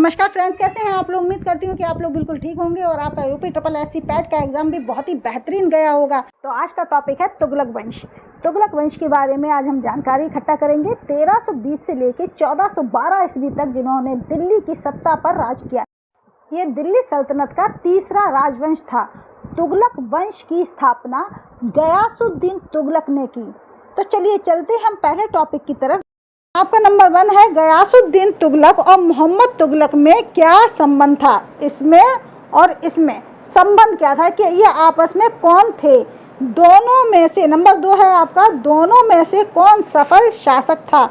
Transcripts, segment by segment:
नमस्कार फ्रेंड्स, कैसे हैं आप लोग। उम्मीद करती हूँ कि आप लोग बिल्कुल ठीक होंगे और आपका यूपी पैट का एग्जाम भी बहुत ही बेहतरीन गया होगा। तो आज का टॉपिक है तुगलक वंश। तुगलक वंश के बारे में आज हम जानकारी इकट्ठा करेंगे। 1320 से लेकर 1412 ईस्वी तक जिन्होंने दिल्ली की सत्ता पर राज किया। ये दिल्ली सल्तनत का तीसरा राजवंश था। तुगलक वंश की स्थापना गयासुद्दीन तुगलक ने की। तो चलिए चलते हम पहले टॉपिक की तरफ। आपका नंबर 1 है गयासुद्दीन तुगलक और मोहम्मद तुगलक में क्या संबंध था। इसमें और इसमें संबंध क्या था कि ये आपस में कौन थे। दोनों में से नंबर 2 है आपका, दोनों में से कौन सफल शासक था।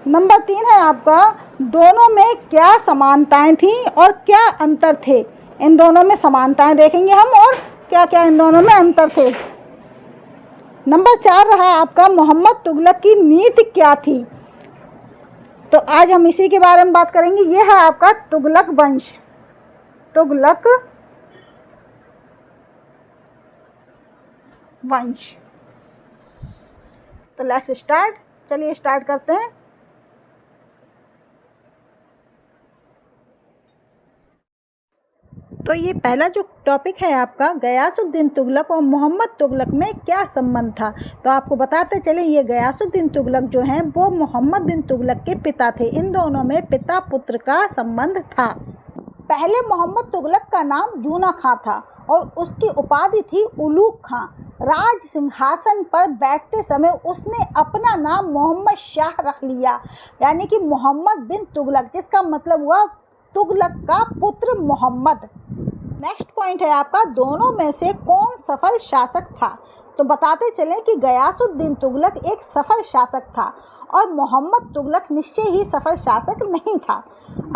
नंबर 3 है आपका, दोनों में क्या समानताएं थीं और क्या अंतर थे। इन दोनों में समानताएं देखेंगे हम और क्या क्या इन दोनों में अंतर थे। नंबर 4 रहा आपका, मोहम्मद तुगलक की नीति क्या थी। तो आज हम इसी के बारे में बात करेंगे। ये है आपका तुगलक वंश। तुगलक वंश। तो लेट्स स्टार्ट। चलिए स्टार्ट करते हैं। तो ये पहला जो टॉपिक है आपका, गयासुद्दीन तुगलक और मोहम्मद तुगलक में क्या संबंध था। तो आपको बताते चले, ये गयासुद्दीन तुगलक जो हैं वो मोहम्मद बिन तुगलक के पिता थे। इन दोनों में पिता पुत्र का संबंध था। पहले मोहम्मद तुगलक का नाम जूना खां था और उसकी उपाधि थी उलूग खां। राज सिंहासन पर बैठते समय उसने अपना नाम मोहम्मद शाह रख लिया, यानी कि मोहम्मद बिन तुगलक, जिसका मतलब हुआ तुगलक का पुत्र मोहम्मद। नेक्स्ट पॉइंट है आपका, दोनों में से कौन सफल शासक था। तो बताते चलें कि गयासुद्दीन तुगलक एक सफल शासक था और मोहम्मद तुगलक निश्चय ही सफल शासक नहीं था।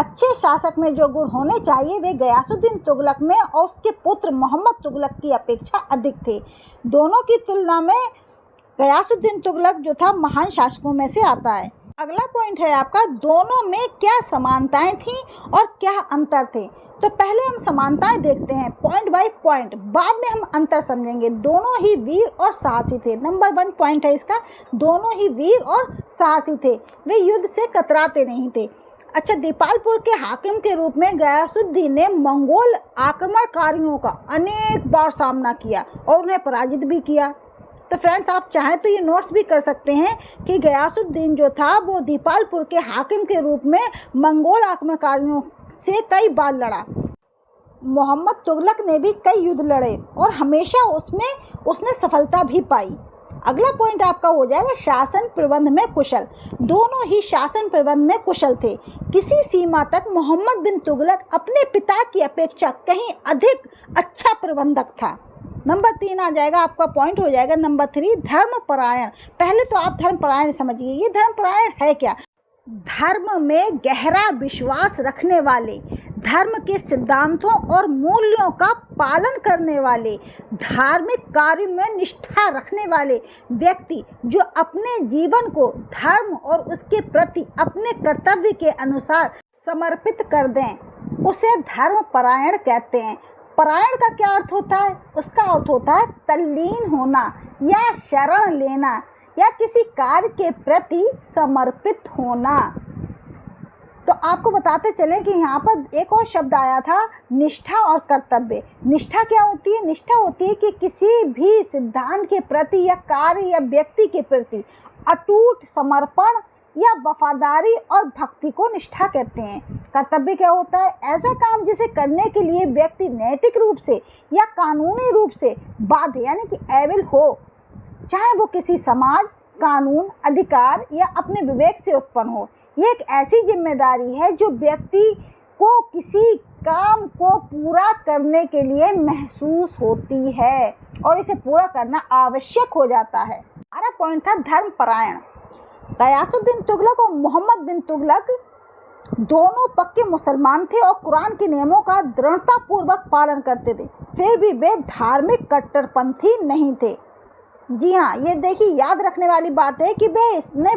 अच्छे शासक में जो गुण होने चाहिए वे गयासुद्दीन तुगलक में और उसके पुत्र मोहम्मद तुगलक की अपेक्षा अधिक थे। दोनों की तुलना में गयासुद्दीन तुगलक जो था महान शासकों में से आता है। अगला पॉइंट है आपका, दोनों में क्या समानताएं थीं और क्या अंतर थे। तो पहले हम समानताएं देखते हैं पॉइंट बाय पॉइंट, बाद में हम अंतर समझेंगे। दोनों ही वीर और साहसी थे। नंबर 1 पॉइंट है इसका, दोनों ही वीर और साहसी थे। वे युद्ध से कतराते नहीं थे। अच्छा, दीपालपुर के हाकिम के रूप में गयासुद्दीन ने मंगोल आक्रमणकारियों का अनेक बार सामना किया और उन्हें पराजित भी किया। तो फ्रेंड्स, आप चाहें तो ये नोट्स भी कर सकते हैं कि गयासुद्दीन जो था वो दीपालपुर के हाकिम के रूप में मंगोल आक्रमणकारियों से कई बार लड़ा। मोहम्मद तुगलक ने भी कई युद्ध लड़े और हमेशा उसमें उसने सफलता भी पाई। अगला पॉइंट आपका हो जाएगा शासन प्रबंध में कुशल। दोनों ही शासन प्रबंध में कुशल थे। किसी सीमा तक मोहम्मद बिन तुगलक अपने पिता की अपेक्षा कहीं अधिक अच्छा प्रबंधक था। नंबर 3 आ जाएगा आपका, पॉइंट हो जाएगा नंबर 3, धर्मपरायण। पहले तो आप धर्मपरायण समझिए, ये धर्मपरायण है क्या। धर्म में गहरा विश्वास रखने वाले, धर्म के सिद्धांतों और मूल्यों का पालन करने वाले, धार्मिक कार्य में निष्ठा रखने वाले व्यक्ति जो अपने जीवन को धर्म और उसके प्रति अपने कर्तव्य के अनुसार समर्पित कर दें, उसे धर्मपरायण कहते हैं। परायण का क्या अर्थ होता है? उसका अर्थ होता है तल्लीन होना या शरण लेना या किसी कार्य के प्रति समर्पित होना। तो आपको बताते चले कि यहाँ पर एक और शब्द आया था, निष्ठा और कर्तव्य। निष्ठा क्या होती है? निष्ठा होती है कि किसी भी सिद्धांत के प्रति या कार्य या व्यक्ति के प्रति अटूट समर्पण या वफादारी और भक्ति को निष्ठा कहते हैं। कर्तव्य क्या होता है? ऐसा काम जिसे करने के लिए व्यक्ति नैतिक रूप से या कानूनी रूप से बाध्य यानी कि एबल हो, चाहे वो किसी समाज, कानून, अधिकार या अपने विवेक से उत्पन्न हो। ये एक ऐसी जिम्मेदारी है जो व्यक्ति को किसी काम को पूरा करने के लिए महसूस होती है और इसे पूरा करना आवश्यक हो जाता है। हमारा पॉइंट था धर्मपरायण। गयासुद्दीन तुगलक और मोहम्मद बिन तुगलक दोनों पक्के मुसलमान थे और कुरान के नियमों का दृढ़तापूर्वक पालन करते थे। फिर भी वे धार्मिक कट्टरपंथी नहीं थे। जी हाँ, ये देखिए, याद रखने वाली बात है कि वे इतने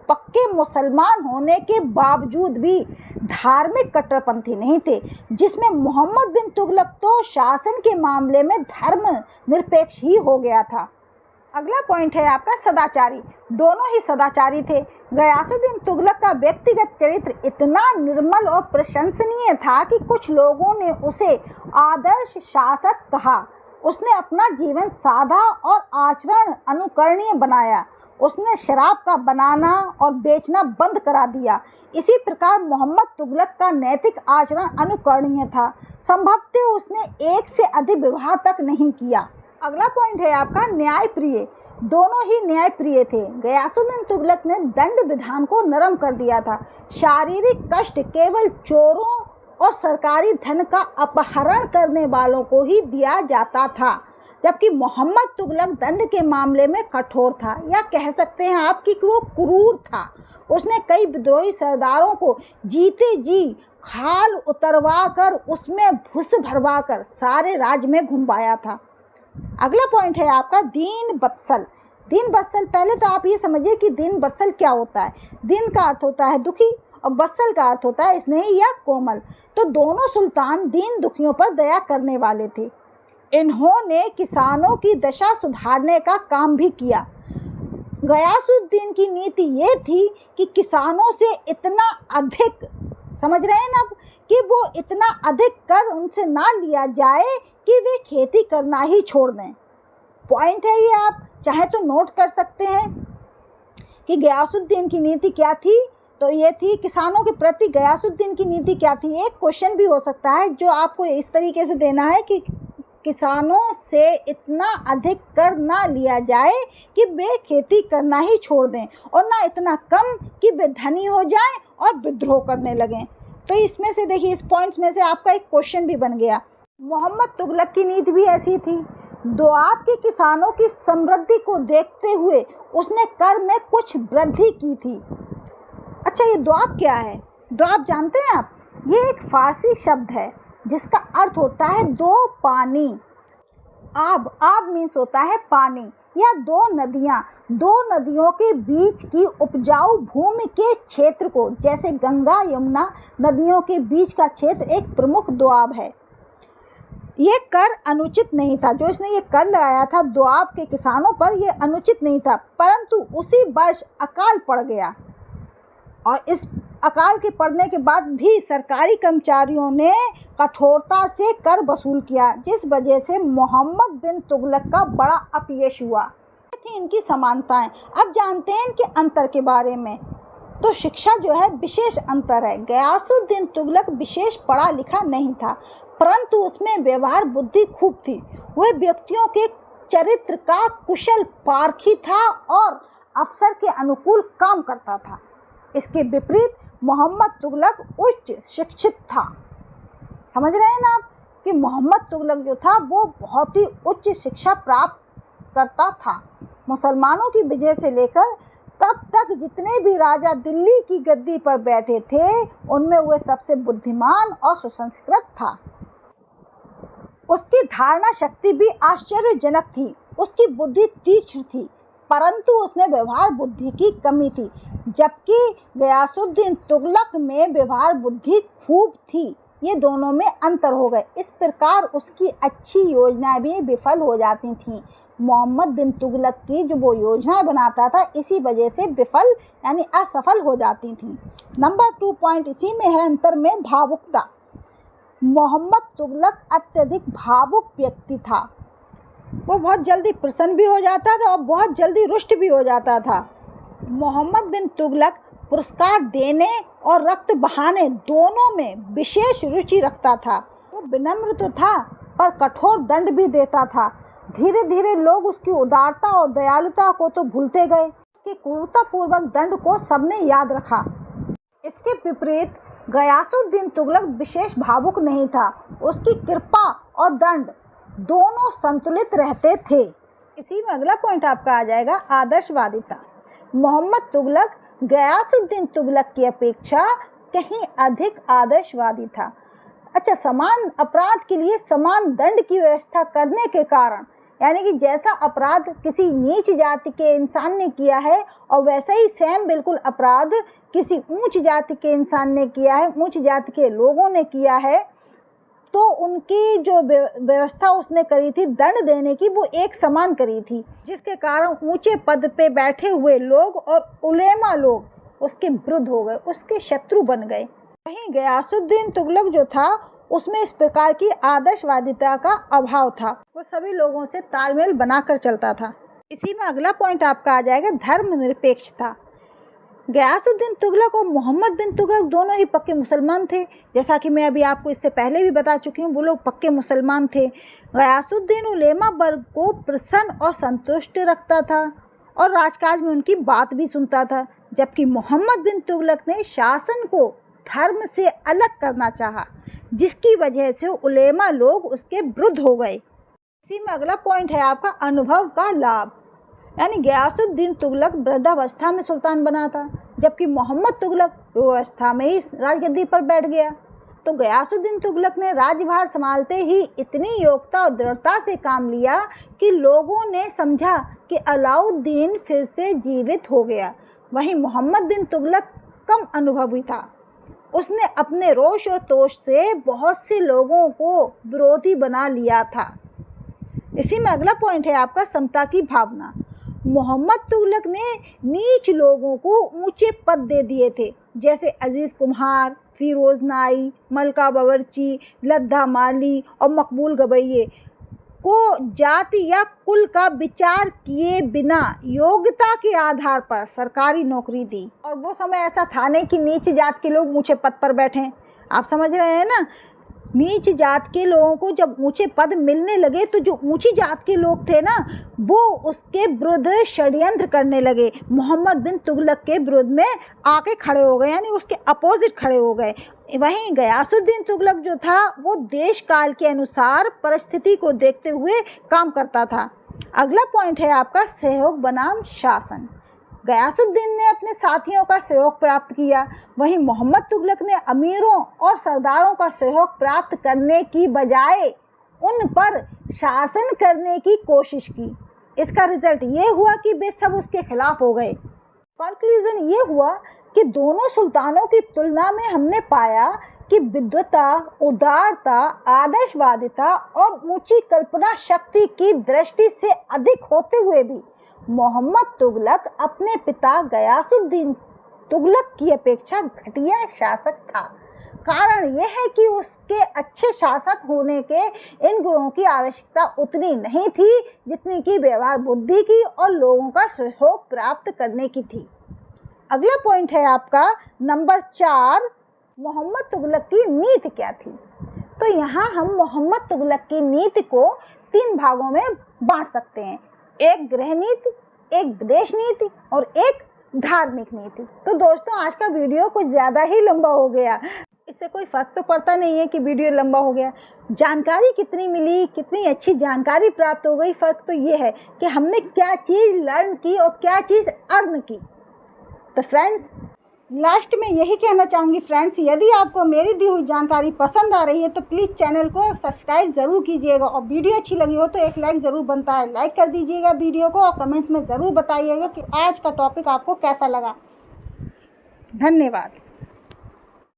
पक्के मुसलमान होने के बावजूद भी धार्मिक कट्टरपंथी नहीं थे, जिसमें मोहम्मद बिन तुगलक तो शासन के मामले में धर्म निरपेक्ष ही हो गया था। अगला पॉइंट है आपका सदाचारी। दोनों ही सदाचारी थे। गयासुद्दीन तुगलक का व्यक्तिगत चरित्र इतना निर्मल और प्रशंसनीय था कि कुछ लोगों ने उसे आदर्श शासक कहा। उसने अपना जीवन सादा और आचरण अनुकरणीय बनाया। उसने शराब का बनाना और बेचना बंद करा दिया। इसी प्रकार मोहम्मद तुगलक का नैतिक आचरण अनुकरणीय था। संभवतः उसने एक से अधिक विवाह तक नहीं किया। अगला पॉइंट है आपका न्यायप्रिय। दोनों ही न्यायप्रिय थे। गयासुद्दीन तुगलक ने दंड विधान को नरम कर दिया था। शारीरिक कष्ट केवल चोरों और सरकारी धन का अपहरण करने वालों को ही दिया जाता था, जबकि मोहम्मद तुगलक दंड के मामले में कठोर था, या कह सकते हैं आप कि वो क्रूर था। उसने कई विद्रोही सरदारों को जीते जी खाल उतरवा कर उसमें भुस भरवा कर सारे राज्य में घुमाया था। अगला पॉइंट है आपका दीन बत्सल। दीन बत्सल, पहले तो आप ये समझिए कि दीन बत्सल क्या होता है। दीन का अर्थ होता है दुखी और बत्सल का अर्थ होता है स्नेही या कोमल। तो दोनों सुल्तान दीन दुखियों पर दया करने वाले थे। इन्होंने किसानों की दशा सुधारने का काम भी किया। गयासुद्दीन की नीति ये थी कि किसानों से इतना अधिक, समझ रहे हैं ना, कि वो इतना अधिक कर उनसे ना लिया जाए कि वे खेती करना ही छोड़ दें। पॉइंट है ये, आप चाहे तो नोट कर सकते हैं कि गयासुद्दीन की नीति क्या थी। तो ये थी किसानों के प्रति गयासुद्दीन की नीति क्या थी। एक क्वेश्चन भी हो सकता है जो आपको इस तरीके से देना है कि किसानों से इतना अधिक कर ना लिया जाए कि वे खेती करना ही छोड़ दें, और ना इतना कम कि वे धनी हो जाएं और विद्रोह करने लगें। तो इसमें से देखिए, इस पॉइंट्स में से आपका एक क्वेश्चन भी बन गया। मोहम्मद तुगलक की नीति भी ऐसी थी। दोआब के किसानों की समृद्धि को देखते हुए उसने कर में कुछ वृद्धि की थी। अच्छा, ये दोआब क्या है? दोआब जानते हैं आप? ये एक फारसी शब्द है जिसका अर्थ होता है दो पानी। आब मीन्स होता है पानी या दो नदियाँ। दो नदियों के बीच की उपजाऊ भूमि के क्षेत्र को, जैसे गंगा यमुना नदियों के बीच का क्षेत्र एक प्रमुख दोआब है। ये कर अनुचित नहीं था। जो इसने ये कर लगाया था दोआब के किसानों पर, यह अनुचित नहीं था, परंतु उसी वर्ष अकाल पड़ गया और इस अकाल के पड़ने के बाद भी सरकारी कर्मचारियों ने कठोरता से कर वसूल किया, जिस वजह से मोहम्मद बिन तुगलक का बड़ा अपयश हुआ। ये थी इनकी समानताएं। अब जानते हैं इनके अंतर के बारे में। तो शिक्षा जो है विशेष अंतर है। गयासुद्दीन तुगलक विशेष पढ़ा लिखा नहीं था, परंतु उसमें व्यवहार बुद्धि खूब थी। वह व्यक्तियों के चरित्र का कुशल पारखी था और अफसर के अनुकूल काम करता था। इसके विपरीत मोहम्मद तुगलक उच्च शिक्षित था। समझ रहे हैं ना आप कि मोहम्मद तुगलक जो था वो बहुत ही उच्च शिक्षा प्राप्त करता था। मुसलमानों की विजय से लेकर तब तक जितने भी राजा दिल्ली की गद्दी पर बैठे थे, उनमें वह सबसे बुद्धिमान और सुसंस्कृत था। उसकी धारणा शक्ति भी आश्चर्यजनक थी। उसकी बुद्धि तीक्ष्ण थी, परंतु उसमें व्यवहार बुद्धि की कमी थी, जबकि गयासुद्दीन तुगलक में व्यवहार बुद्धि खूब थी। ये दोनों में अंतर हो गए। इस प्रकार उसकी अच्छी योजनाएं भी विफल हो जाती थीं। मोहम्मद बिन तुगलक की जो वो योजनाएं बनाता था, इसी वजह से विफल यानी असफल हो जाती थीं। नंबर 2 पॉइंट इसी में है, अंतर में भावुकता। मोहम्मद तुगलक अत्यधिक भावुक व्यक्ति था। वो बहुत जल्दी प्रसन्न भी हो जाता था और बहुत जल्दी रुष्ट भी हो जाता था। मोहम्मद बिन तुगलक पुरस्कार देने और रक्त बहाने दोनों में विशेष रुचि रखता था। वो विनम्र तो था, पर कठोर दंड भी देता था। धीरे धीरे लोग उसकी उदारता और दयालुता को तो भूलते गए। उसके क्रूरतापूर्वक दंड को सबने याद रखा। इसके विपरीत गयासुद्दीन तुगलक विशेष भावुक नहीं था। उसकी कृपा और दंड दोनों संतुलित रहते थे। इसी में अगला पॉइंट आपका आ जाएगा, आदर्शवादिता। मोहम्मद तुगलक गयासुद्दीन तुगलक की अपेक्षा कहीं अधिक आदर्शवादी था। अच्छा, समान अपराध के लिए समान दंड की व्यवस्था करने के कारण, यानी कि जैसा अपराध किसी नीच जाति के इंसान ने किया है और वैसा ही सेम बिल्कुल अपराध किसी ऊंच जाति के इंसान ने किया है, ऊंच जाति के लोगों ने किया है, तो उनकी जो व्यवस्था उसने करी थी दंड देने की, वो एक समान करी थी, जिसके कारण ऊंचे पद पे बैठे हुए लोग और उलेमा लोग उसके विरुद्ध हो गए, उसके शत्रु बन गए। वहीं गयासुद्दीन तुगलक जो था उसमें इस प्रकार की आदर्शवादिता का अभाव था, वो सभी लोगों से तालमेल बनाकर चलता था। इसी में अगला पॉइंट आपका आ जाएगा धर्मनिरपेक्षता। गयासुद्दीन तुगलक और मोहम्मद बिन तुगलक दोनों ही पक्के मुसलमान थे, जैसा कि मैं अभी आपको इससे पहले भी बता चुकी हूँ, वो लोग पक्के मुसलमान थे। गयासुद्दीन उलेमा वर्ग को प्रसन्न और संतुष्ट रखता था और राजकाज में उनकी बात भी सुनता था, जबकि मोहम्मद बिन तुगलक ने शासन को धर्म से अलग करना चाहा, जिसकी वजह से उलेमा लोग उसके विरुद्ध हो गए। इसी में अगला पॉइंट है आपका अनुभव का लाभ, यानी गयासुद्दीन तुगलक वृद्धावस्था में सुल्तान बना था, जबकि मोहम्मद तुगलक युवावस्था में ही राजगद्दी पर बैठ गया। तो गयासुद्दीन तुगलक ने राज्यभार संभालते ही इतनी योग्यता और दृढ़ता से काम लिया कि लोगों ने समझा कि अलाउद्दीन फिर से जीवित हो गया। वहीं मोहम्मद बिन तुगलक कम अनुभवी था, उसने अपने रोष और तोष से बहुत से लोगों को विरोधी बना लिया था। इसी में अगला पॉइंट है आपका समता की भावना। मोहम्मद तुगलक ने नीच लोगों को ऊंचे पद दे दिए थे, जैसे अजीज़ कुम्हार, फिरोज नाई, मलका बावर्ची, लद्दा माली और मकबूल गवैये को जाति या कुल का विचार किए बिना योग्यता के आधार पर सरकारी नौकरी दी। और वो समय ऐसा था नहीं कि नीच जात के लोग ऊंचे पद पर बैठें, आप समझ रहे हैं ना। नीच जात के लोगों को जब ऊंचे पद मिलने लगे तो जो ऊंची जात के लोग थे ना, वो उसके विरुद्ध षड्यंत्र करने लगे, मोहम्मद बिन तुगलक के विरुद्ध में आके खड़े हो गए, यानी उसके अपोजिट खड़े हो गए। वहीं गयासुद्दीन तुगलक जो था वो देश काल के अनुसार परिस्थिति को देखते हुए काम करता था। अगला पॉइंट है आपका सहयोग बनाम शासन। गयासुद्दीन ने अपने साथियों का सहयोग प्राप्त किया, वहीं मोहम्मद तुगलक ने अमीरों और सरदारों का सहयोग प्राप्त करने की बजाय उन पर शासन करने की कोशिश की। इसका रिजल्ट ये हुआ कि वे सब उसके खिलाफ हो गए। कंक्लूजन ये हुआ कि दोनों सुल्तानों की तुलना में हमने पाया कि विद्वता, उदारता, आदर्शवादिता और ऊंची कल्पना शक्ति की दृष्टि से अधिक होते हुए भी मोहम्मद तुगलक अपने पिता गयासुद्दीन तुगलक की अपेक्षा घटिया शासक था। कारण यह है कि उसके अच्छे शासक होने के इन गुणों की आवश्यकता उतनी नहीं थी जितनी कि व्यवहार बुद्धि की और लोगों का सहयोग प्राप्त करने की थी। अगला पॉइंट है आपका नंबर 4, मोहम्मद तुगलक की नीति क्या थी। तो यहाँ हम मोहम्मद तुगलक की नीति को 3 भागों में बांट सकते हैं, एक गृह नीति, एक विदेश नीति और एक धार्मिक नीति। तो दोस्तों आज का वीडियो कुछ ज़्यादा ही लंबा हो गया, इससे कोई फ़र्क तो पड़ता नहीं है कि वीडियो लंबा हो गया। जानकारी कितनी मिली, कितनी अच्छी जानकारी प्राप्त हो गई, फ़र्क तो ये है कि हमने क्या चीज़ लर्न की और क्या चीज़ अर्न की। तो फ्रेंड्स लास्ट में यही कहना चाहूँगी फ्रेंड्स, यदि आपको मेरी दी हुई जानकारी पसंद आ रही है तो प्लीज़ चैनल को सब्सक्राइब ज़रूर कीजिएगा और वीडियो अच्छी लगी हो तो एक लाइक ज़रूर बनता है, लाइक कर दीजिएगा वीडियो को और कमेंट्स में ज़रूर बताइएगा कि आज का टॉपिक आपको कैसा लगा। धन्यवाद।